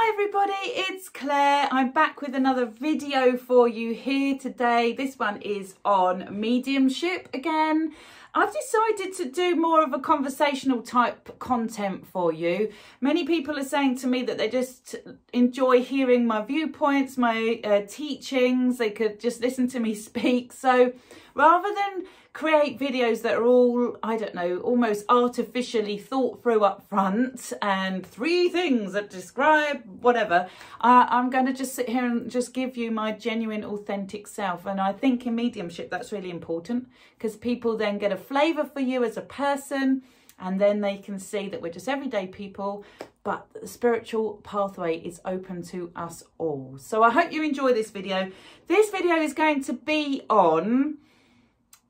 Hi everybody, it's Claire. I'm back with another video for you here today. This one is on mediumship again. I've decided to do more of a conversational type content for you. Many people are saying to me that they just enjoy hearing my viewpoints, my teachings. They could just listen to me speak. So rather than create videos that are all, I don't know, almost artificially thought through up front and 3 things that describe whatever, I'm going to just sit here and just give you my genuine, authentic self. And I think in mediumship, that's really important because people then get a flavour for you as a person, and then they can see that we're just everyday people, but the spiritual pathway is open to us all. So I hope you enjoy this video. This video is going to be on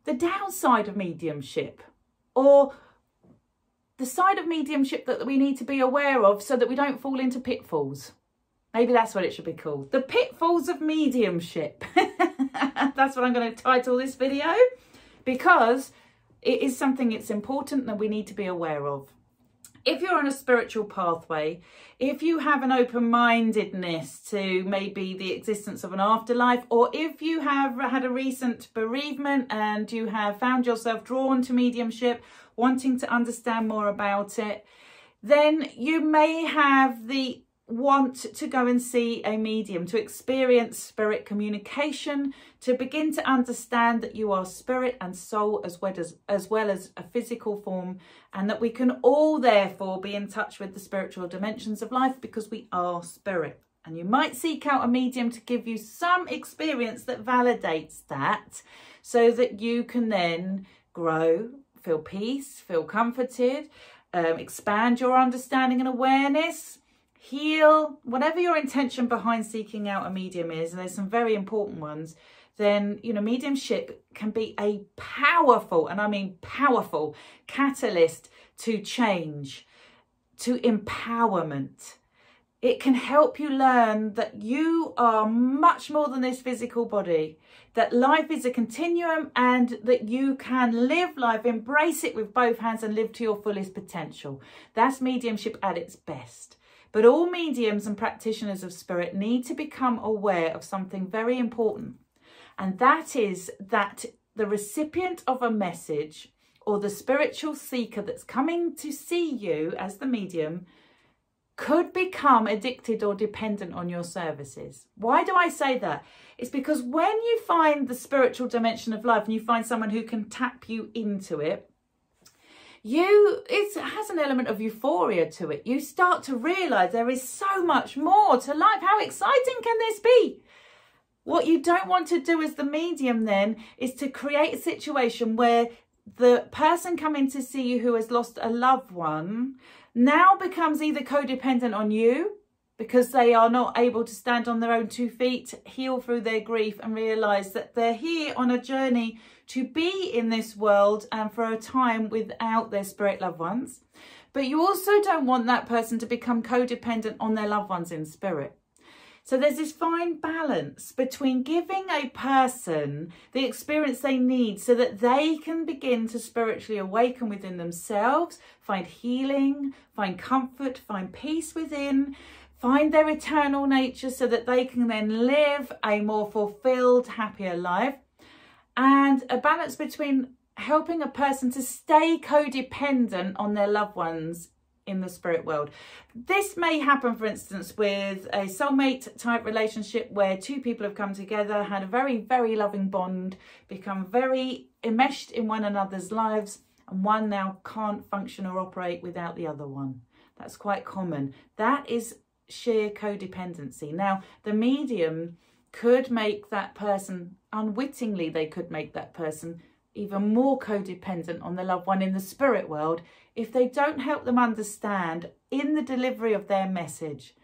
the downside of mediumship, or the side of mediumship that we need to be aware of so that we don't fall into pitfalls. Maybe that's what it should be called. The pitfalls of mediumship. That's what I'm going to title this video, because it is something that's important that we need to be aware of. If you're on a spiritual pathway, if you have an open-mindedness to maybe the existence of an afterlife, or if you have had a recent bereavement and you have found yourself drawn to mediumship, wanting to understand more about it, then you may have the want to go and see a medium, to experience spirit communication, to begin to understand that you are spirit and soul as well as a physical form, and that we can all therefore be in touch with the spiritual dimensions of life because we are spirit. And you might seek out a medium to give you some experience that validates that, so that you can then grow, feel peace, feel comforted, expand your understanding and awareness, heal, whatever your intention behind seeking out a medium is, and there's some very important ones. Then, you know, mediumship can be a powerful, and I mean powerful, catalyst to change, to empowerment. It can help you learn that you are much more than this physical body, that life is a continuum, and that you can live life, embrace it with both hands and live to your fullest potential. That's mediumship at its best. But all mediums and practitioners of spirit need to become aware of something very important. And that is that the recipient of a message, or the spiritual seeker that's coming to see you as the medium, could become addicted or dependent on your services. Why do I say that? It's because when you find the spiritual dimension of life and you find someone who can tap you into it, it has an element of euphoria to it. You start to realise there is so much more to life. How exciting can this be? What you don't want to do as the medium then is to create a situation where the person coming to see you who has lost a loved one now becomes either codependent on you because they are not able to stand on their own 2 feet, heal through their grief, and realise that they're here on a journey to be in this world and for a time without their spirit loved ones. But you also don't want that person to become codependent on their loved ones in spirit. So there's this fine balance between giving a person the experience they need so that they can begin to spiritually awaken within themselves, find healing, find comfort, find peace within, find their eternal nature so that they can then live a more fulfilled, happier life. And a balance between helping a person to stay codependent on their loved ones in the spirit world. This may happen, for instance, with a soulmate type relationship where 2 people have come together, had a very, very loving bond, become very enmeshed in one another's lives, and one now can't function or operate without the other one. That's quite common. That is sheer codependency. Now, the medium could make that person, unwittingly they could make that person even more codependent on the loved one in the spirit world if they don't help them understand in the delivery of their message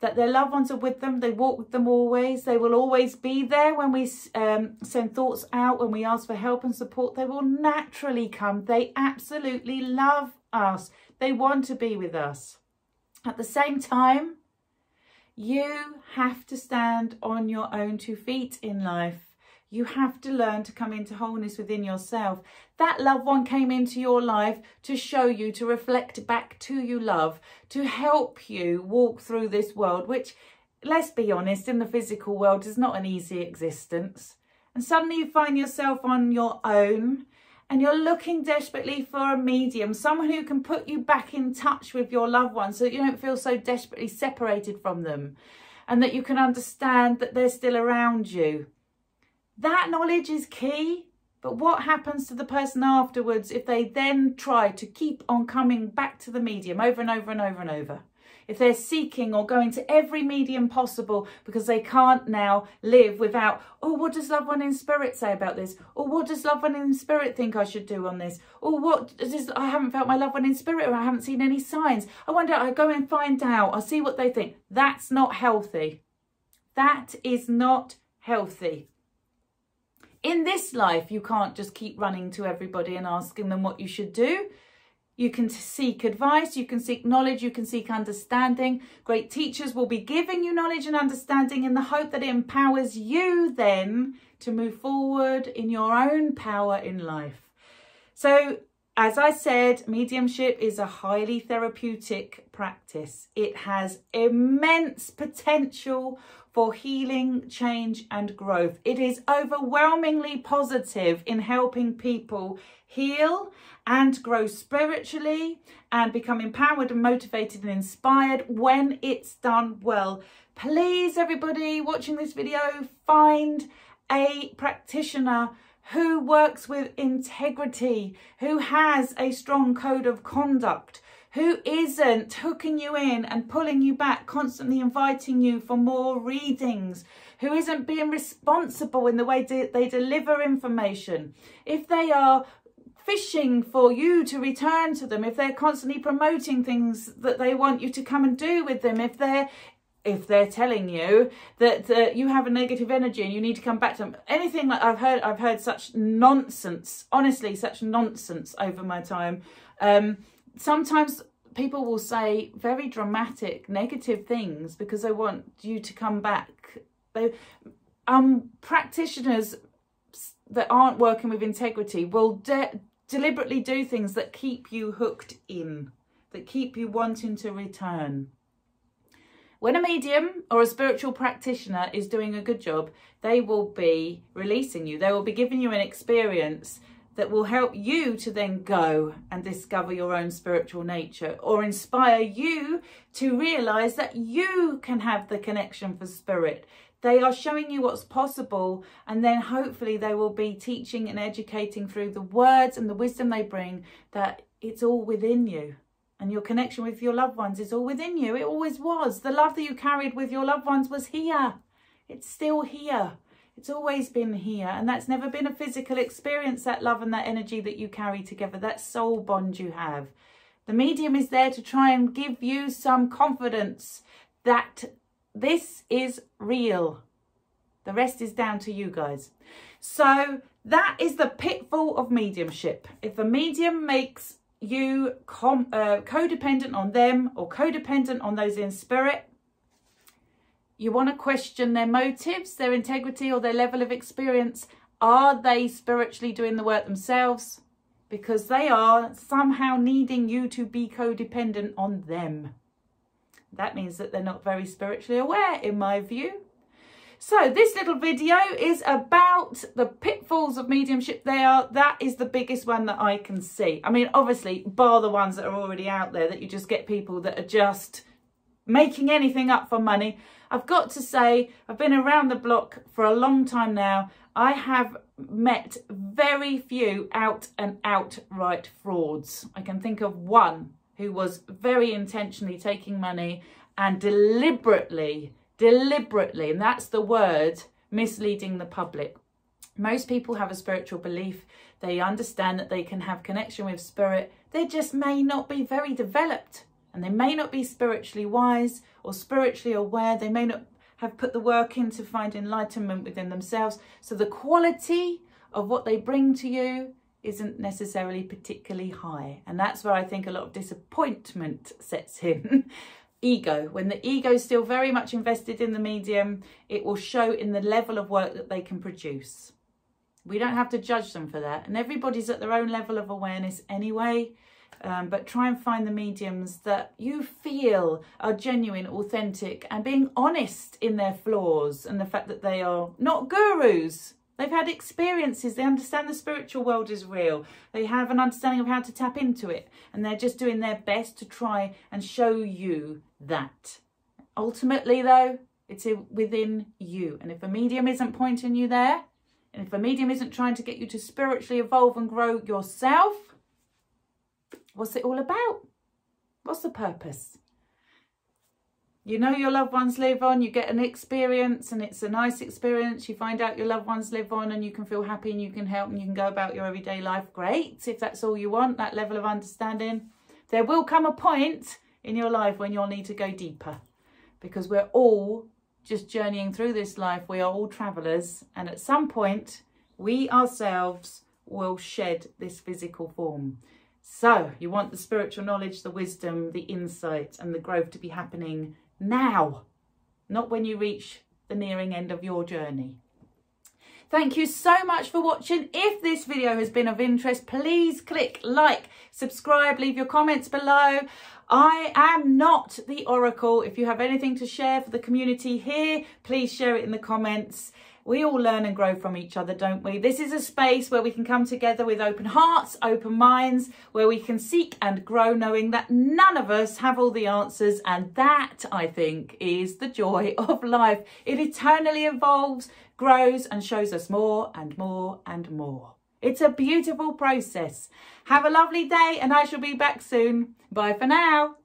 that their loved ones are with them, they walk with them always, they will always be there when we send thoughts out, when we ask for help and support, they will naturally come. They absolutely love us. They want to be with us. At the same time, you have to stand on your own 2 feet in life. You have to learn to come into wholeness within yourself. That loved one came into your life to show you, to reflect back to you love, to help you walk through this world, which, let's be honest, in the physical world is not an easy existence. And suddenly you find yourself on your own and you're looking desperately for a medium, someone who can put you back in touch with your loved ones so that you don't feel so desperately separated from them and that you can understand that they're still around you. That knowledge is key, but what happens to the person afterwards if they then try to keep on coming back to the medium over and over and over and over? If they're seeking or going to every medium possible because they can't now live without, oh, what does loved one in spirit say about this? Or what does loved one in spirit think I should do on this? Or what does, I haven't felt my loved one in spirit, or I haven't seen any signs. I wonder, I go and find out, I'll see what they think. That's not healthy. That is not healthy. In this life, you can't just keep running to everybody and asking them what you should do. You can seek advice, you can seek knowledge, you can seek understanding. Great teachers will be giving you knowledge and understanding in the hope that it empowers you then to move forward in your own power in life. So, as I said, mediumship is a highly therapeutic practice. It has immense potential for healing, change and growth. It is overwhelmingly positive in helping people heal and grow spiritually and become empowered and motivated and inspired when it's done well. Please, everybody watching this video, find a practitioner who works with integrity, who has a strong code of conduct, who isn't hooking you in and pulling you back, constantly inviting you for more readings, who isn't being responsible in the way they deliver information. If they are fishing for you to return to them, if they're constantly promoting things that they want you to come and do with them, if they're telling you that you have a negative energy and you need to come back to them, anything like I've heard such nonsense, honestly, such nonsense over my time. Sometimes people will say very dramatic, negative things because they want you to come back. Practitioners that aren't working with integrity will deliberately do things that keep you hooked in, that keep you wanting to return. When a medium or a spiritual practitioner is doing a good job, they will be releasing you. They will be giving you an experience that will help you to then go and discover your own spiritual nature, or inspire you to realise that you can have the connection for spirit. They are showing you what's possible, and then hopefully they will be teaching and educating through the words and the wisdom they bring that it's all within you. And your connection with your loved ones is all within you. It always was. The love that you carried with your loved ones was here. It's still here. It's always been here. And that's never been a physical experience, that love and that energy that you carry together, that soul bond you have. The medium is there to try and give you some confidence that this is real. The rest is down to you guys. So that is the pitfall of mediumship. If a medium makes you codependent on them or codependent on those in spirit, you want to question their motives, their integrity, or their level of experience. Are they spiritually doing the work themselves? Because they are somehow needing you to be codependent on them. That means that they're not very spiritually aware, in my view. So this little video is about the pitfalls of mediumship. That is the biggest one that I can see. I mean, obviously, bar the ones that are already out there, that you just get people that are just making anything up for money. I've got to say, I've been around the block for a long time now. I have met very few out and outright frauds. I can think of one who was very intentionally taking money and deliberately, and that's the word, misleading the public. Most people have a spiritual belief. They understand that they can have connection with spirit. They just may not be very developed, and they may not be spiritually wise or spiritually aware. They may not have put the work in to find enlightenment within themselves. So the quality of what they bring to you isn't necessarily particularly high. And that's where I think a lot of disappointment sets in. Ego. When the ego is still very much invested in the medium, it will show in the level of work that they can produce. We don't have to judge them for that. And everybody's at their own level of awareness anyway. But try and find the mediums that you feel are genuine, authentic, and being honest in their flaws and the fact that they are not gurus. They've had experiences. They understand the spiritual world is real. They have an understanding of how to tap into it. And they're just doing their best to try and show you that. Ultimately, though, it's within you. And if a medium isn't pointing you there, and if a medium isn't trying to get you to spiritually evolve and grow yourself, what's it all about? What's the purpose? You know your loved ones live on, you get an experience and it's a nice experience. You find out your loved ones live on and you can feel happy and you can help and you can go about your everyday life. Great, if that's all you want, that level of understanding. There will come a point in your life when you'll need to go deeper, because we're all just journeying through this life. We are all travellers, and at some point we ourselves will shed this physical form. So you want the spiritual knowledge, the wisdom, the insight and the growth to be happening now, not when you reach the nearing end of your journey. Thank you so much for watching. If this video has been of interest, please click like, subscribe, leave your comments below. I am not the oracle. If you have anything to share for the community here, please share it in the comments. We all learn and grow from each other, don't we? This is a space where we can come together with open hearts, open minds, where we can seek and grow, knowing that none of us have all the answers. And that, I think, is the joy of life. It eternally evolves, grows, and shows us more and more and more. It's a beautiful process. Have a lovely day, and I shall be back soon. Bye for now.